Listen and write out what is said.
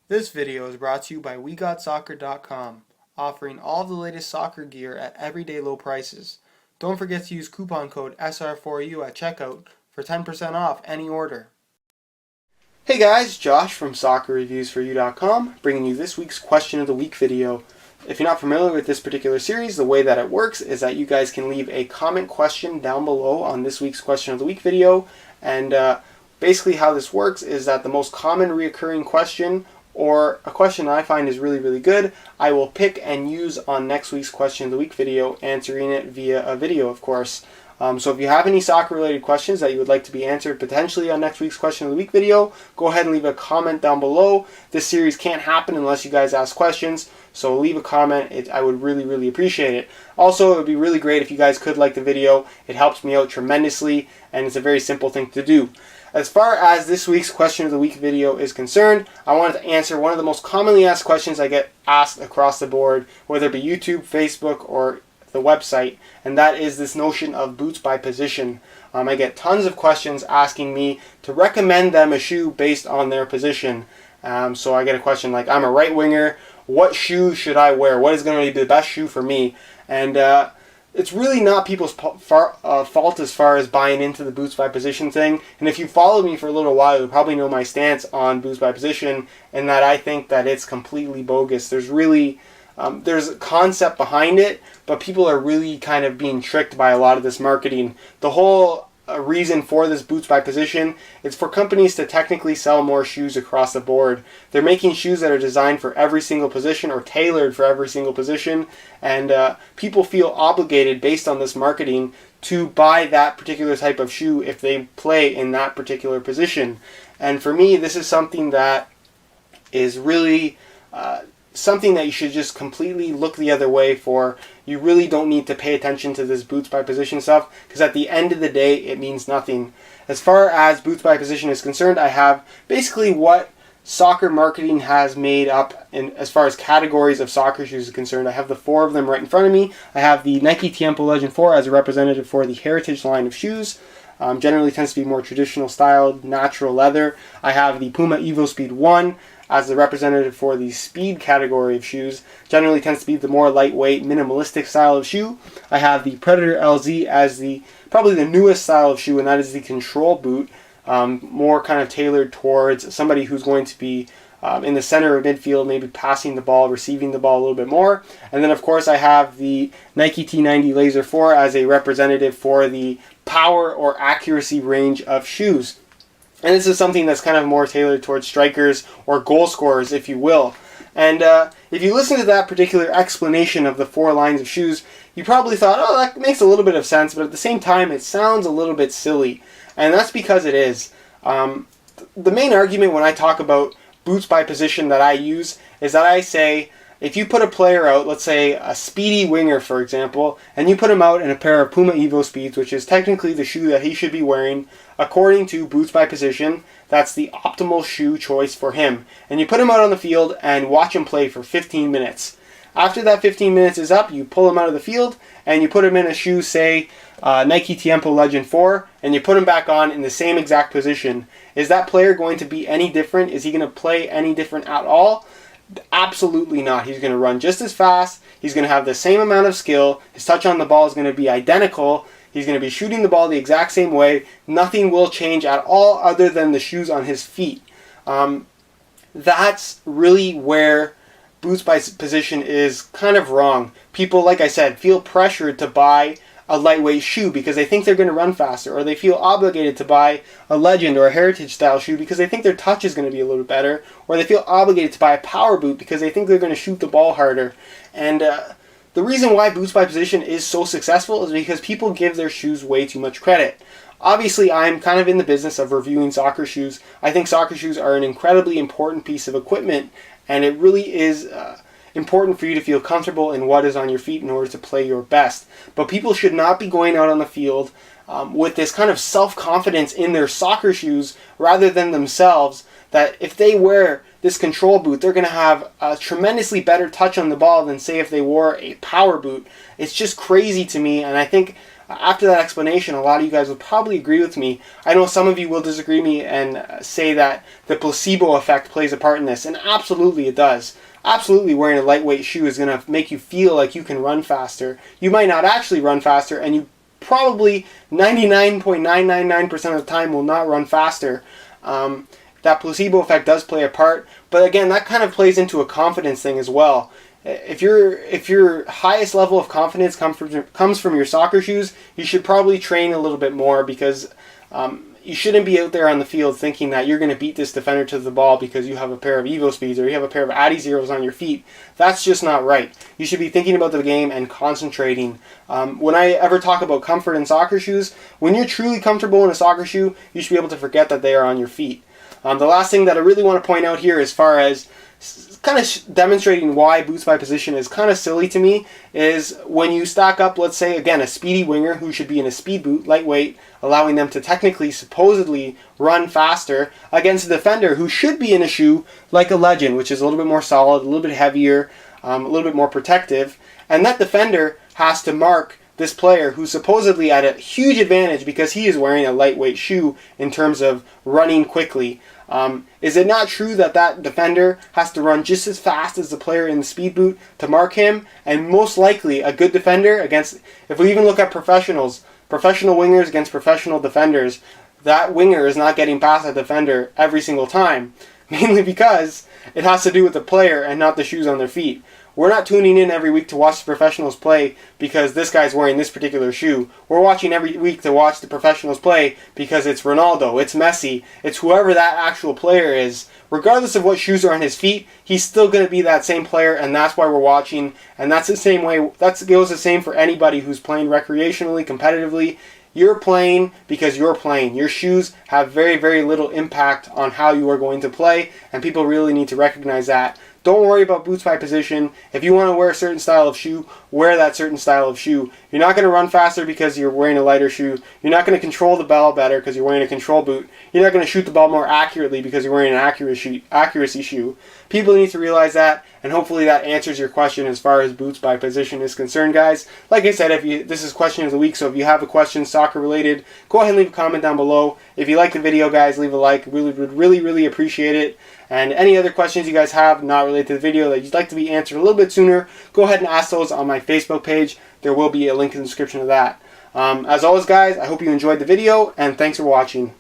This video is brought to you by WeGotSoccer.com, offering all the latest soccer gear at everyday low prices. Don't forget to use coupon code SR4U at checkout for 10% off any order. Hey guys, Josh from SoccerReviewsForYou.com, bringing you this week's Question of the Week video. If you're not familiar with this particular series, the way that it works is that you guys can leave a comment question down below on this week's Question of the Week video, and basically how this works is that the most common reoccurring question or a question I find is really good, I will pick and use on next week's Question of the Week video, answering it via a video, of course. So if you have any soccer-related questions that you would like to be answered potentially on next week's Question of the Week video, go ahead and leave a comment down below. This series can't happen unless you guys ask questions, so leave a comment. I would really appreciate it. Also, it would be really great if you guys could like the video. It helps me out tremendously, and it's a very simple thing to do. As far as this week's Question of the Week video is concerned, I wanted to answer one of the most commonly asked questions I get asked across the board, whether it be YouTube, Facebook, or the website, and that is this notion of boots by position. I get tons of questions asking me to recommend them a shoe based on their position. So I get a question like, I'm a right winger, what shoe should I wear? What is going to be the best shoe for me? And it's really not people's fault as far as buying into the boots by position thing. And if you followed me for a little while, you'll probably know my stance on boots by position, and that I think that it's completely bogus. There's a concept behind it, but people are really kind of being tricked by a lot of this marketing. The whole reason for this boots by position is for companies to technically sell more shoes across the board. They're making shoes that are designed for every single position or tailored for every single position, and people feel obligated based on this marketing to buy that particular type of shoe if they play in that particular position. And for me, this is something that is really something that you should just completely look the other way for. You really don't need to pay attention to this boots by position stuff, because at the end of the day, it means nothing. As far as boots by position is concerned, I have basically what soccer marketing has made up in as far as categories of soccer shoes is concerned. I have the four of them right in front of me. I have the Nike Tiempo Legend 4 as a representative for the Heritage line of shoes. Generally tends to be more traditional styled, natural leather. I have the Puma Evo Speed 1 as the representative for the speed category of shoes. Generally tends to be the more lightweight, minimalistic style of shoe. I have the Predator LZ as probably the newest style of shoe, and that is the control boot, more kind of tailored towards somebody who's going to be in the center of midfield, maybe passing the ball, receiving the ball a little bit more. And then of course I have the Nike T90 Laser 4 as a representative for the power or accuracy range of shoes. And this is something that's kind of more tailored towards strikers or goal scorers, if you will. And if you listen to that particular explanation of the four lines of shoes, you probably thought, oh, that makes a little bit of sense, but at the same time, it sounds a little bit silly. And that's because it is. The main argument when I talk about boots by position that I use is that I say, if you put a player out, let's say a speedy winger, for example, and you put him out in a pair of Puma Evo Speeds, which is technically the shoe that he should be wearing, according to boots by position, that's the optimal shoe choice for him. And you put him out on the field and watch him play for 15 minutes. After that 15 minutes is up, you pull him out of the field and you put him in a shoe, say Nike Tiempo Legend 4, and you put him back on in the same exact position. Is that player going to be any different? Is he going to play any different at all? Absolutely not. He's going to run just as fast. He's going to have the same amount of skill. His touch on the ball is going to be identical. He's going to be shooting the ball the exact same way. Nothing will change at all other than the shoes on his feet. That's really where boots by position is kind of wrong. People, like I said, feel pressured to buy a lightweight shoe because they think they're going to run faster, or they feel obligated to buy a Legend or a Heritage style shoe because they think their touch is going to be a little better, or they feel obligated to buy a power boot because they think they're going to shoot the ball harder. And the reason why boots by position is so successful is because people give their shoes way too much credit. Obviously, I'm kind of in the business of reviewing soccer shoes. I think soccer shoes are an incredibly important piece of equipment, and it really is important for you to feel comfortable in what is on your feet in order to play your best. But people should not be going out on the field with this kind of self-confidence in their soccer shoes rather than themselves, that if they wear this control boot, they're going to have a tremendously better touch on the ball than, say, if they wore a power boot. It's just crazy to me, and I think After that explanation, a lot of you guys would probably agree with me. I know some of you will disagree with me and say that the placebo effect plays a part in this, and absolutely it does. Absolutely, wearing a lightweight shoe is going to make you feel like you can run faster. You might not actually run faster, and you probably 99.999% of the time will not run faster. That placebo effect does play a part, but again, that kind of plays into a confidence thing as well. If your highest level of confidence comes from your soccer shoes, you should probably train a little bit more, because you shouldn't be out there on the field thinking that you're going to beat this defender to the ball because you have a pair of Evo Speeds or you have a pair of Addy Zeros on your feet. That's just not right. You should be thinking about the game and concentrating. When I ever talk about comfort in soccer shoes, when you're truly comfortable in a soccer shoe, you should be able to forget that they are on your feet. The last thing that I really want to point out here, as far as kind of demonstrating why boots by position is kind of silly to me, is when you stack up, let's say, again, a speedy winger who should be in a speed boot, lightweight, allowing them to technically, supposedly, run faster, against a defender who should be in a shoe like a Legend, which is a little bit more solid, a little bit heavier, a little bit more protective, and that defender has to mark this player who's supposedly at a huge advantage because he is wearing a lightweight shoe in terms of running quickly. Is it not true that that defender has to run just as fast as the player in the speed boot to mark him? And most likely, a good defender against, if we even look at professional wingers against professional defenders, that winger is not getting past that defender every single time, mainly because it has to do with the player and not the shoes on their feet. We're not tuning in every week to watch the professionals play because this guy's wearing this particular shoe. We're watching every week to watch the professionals play because it's Ronaldo, it's Messi, it's whoever that actual player is. Regardless of what shoes are on his feet, he's still going to be that same player, and that's why we're watching. And that's the same way. That goes the same for anybody who's playing recreationally, competitively. You're playing because you're playing. Your shoes have very, very little impact on how you are going to play, and people really need to recognize that. Don't worry about boots by position. If you want to wear a certain style of shoe, wear that certain style of shoe. You're not going to run faster because you're wearing a lighter shoe. You're not going to control the ball better because you're wearing a control boot. You're not going to shoot the ball more accurately because you're wearing an accuracy shoe. People need to realize that, and hopefully that answers your question as far as boots by position is concerned, guys. Like I said, this is question of the week, so if you have a question soccer related, go ahead and leave a comment down below. If you like the video, guys, leave a like. Would really appreciate it. And any other questions you guys have not related to the video that you'd like to be answered a little bit sooner, go ahead and ask those on my Facebook page. There will be a link in the description of that. As always, guys, I hope you enjoyed the video, and thanks for watching.